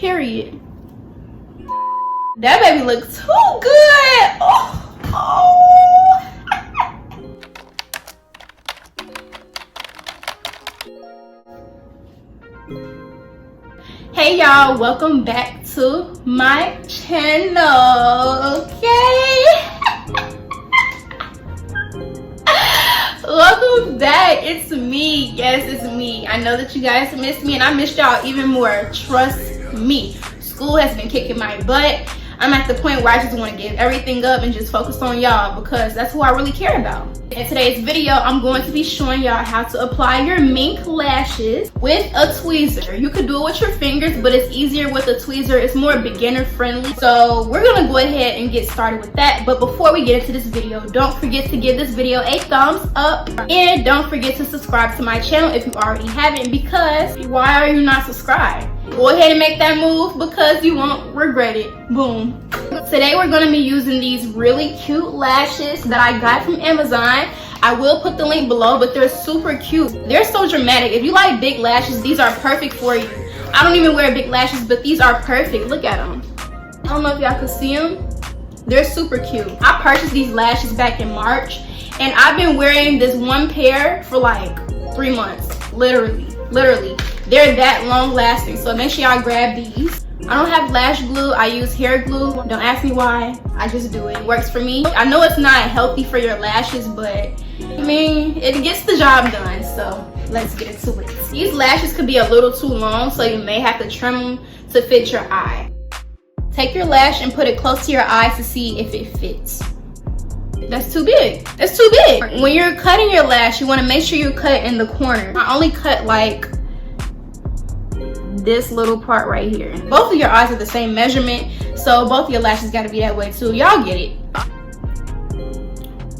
Period. That baby looks too good. Hey y'all, welcome back to my channel. Okay. Welcome back. It's me. Yes, it's me. I know that you guys missed me and I missed y'all even more. Trust me. School has been kicking my butt. I'm at the point where I just want to give everything up and just focus on y'all because that's who I really care about. In today's video, I'm going to be showing y'all how to apply your mink lashes with a tweezer. You could do it with your fingers, but it's easier with a tweezer. It's more beginner friendly. So we're going to go ahead and get started with that. But before we get into this video, don't forget to give this video a thumbs up. And don't forget to subscribe to my channel if you already haven't, because why are you not subscribed? Go ahead and make that move because you won't regret it. Boom. Today we're going to be using these really cute lashes that I got from Amazon. I will put the link below, but they're super cute. They're so dramatic. If you like big lashes, these are perfect for you. I don't even wear big lashes, but these are perfect. Look at them. I don't know if y'all can see them. They're super cute. I purchased these lashes back in March, and I've been wearing this one pair for like 3 months. Literally. They're that long lasting, so make sure y'all grab these. I don't have lash glue, I use hair glue. Don't ask me why, I just do it. It works for me. I know it's not healthy for your lashes, but I mean, it gets the job done, so let's get into it. These lashes could be a little too long, so you may have to trim them to fit your eye. Take your lash and put it close to your eye to see if it fits. That's too big. That's too big. When you're cutting your lash, you want to make sure you cut in the corner. I only cut like this little part right here. Both of your eyes are the same measurement, so both of your lashes got to be that way too. Y'all get it.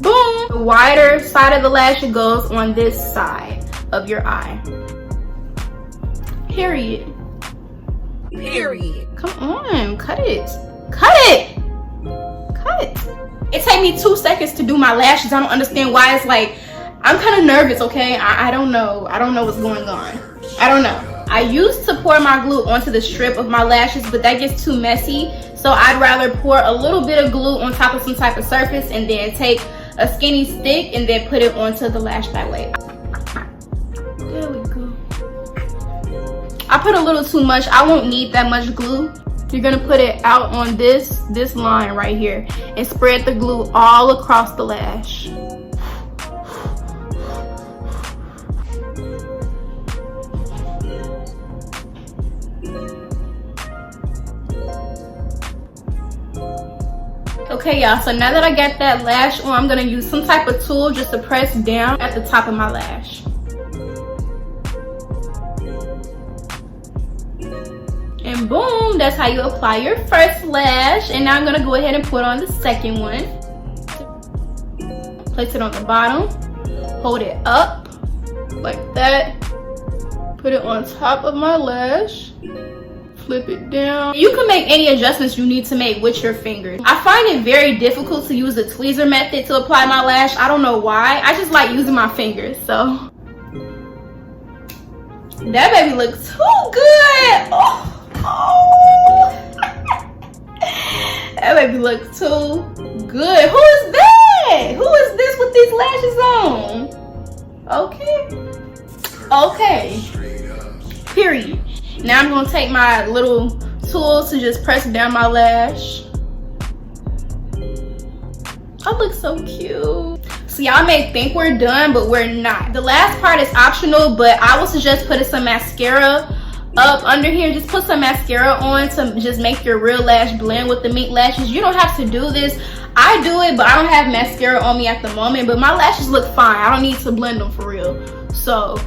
Boom. The wider side of the lash goes on this side of your eye. Period. Come on, cut it. Cut. It takes me 2 seconds to do my lashes. I don't understand why. It's like, I'm kind of nervous, okay? I don't know what's going on. I don't know. I used to pour my glue onto the strip of my lashes, but that gets too messy. So I'd rather pour a little bit of glue on top of some type of surface and then take a skinny stick and then put it onto the lash that way. There we go. I put a little too much. I won't need that much glue. You're gonna put it out on this line right here and spread the glue all across the lash. Okay y'all, so now that I got that lash on, I'm gonna use some type of tool just to press down at the top of my lash. And boom, that's how you apply your first lash. And now I'm gonna go ahead and put on the second one. Place it on the bottom, hold it up like that, put it on top of my lash, flip it down. You can make any adjustments you need to make with your fingers. I find it very difficult to use the tweezer method to apply my lash. I don't know why. I just like using my fingers. So that baby looks too good. That baby looks too good. Who is that? Who is this with these lashes on? Okay. Period. Now I'm gonna take my little tool to just press down my lash. I look so cute. So y'all may think we're done, but we're not. The last part is optional, but I would suggest putting some mascara up under here. Just put some mascara on to just make your real lash blend with the mink lashes. You don't have to do this. I do it, but I don't have mascara on me at the moment, but my lashes look fine. I don't need to blend them for real. So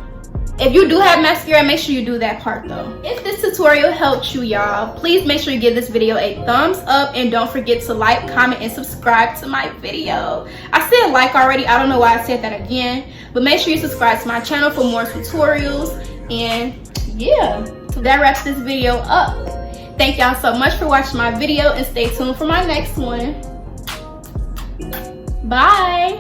if you do have mascara, make sure you do that part though. If this tutorial helped you, y'all, please make sure you give this video a thumbs up and don't forget to like, comment, and subscribe to my video. I said like already, I don't know why I said that again, but make sure you subscribe to my channel for more tutorials. And yeah, so that wraps this video up. Thank y'all so much for watching my video and stay tuned for my next one. Bye.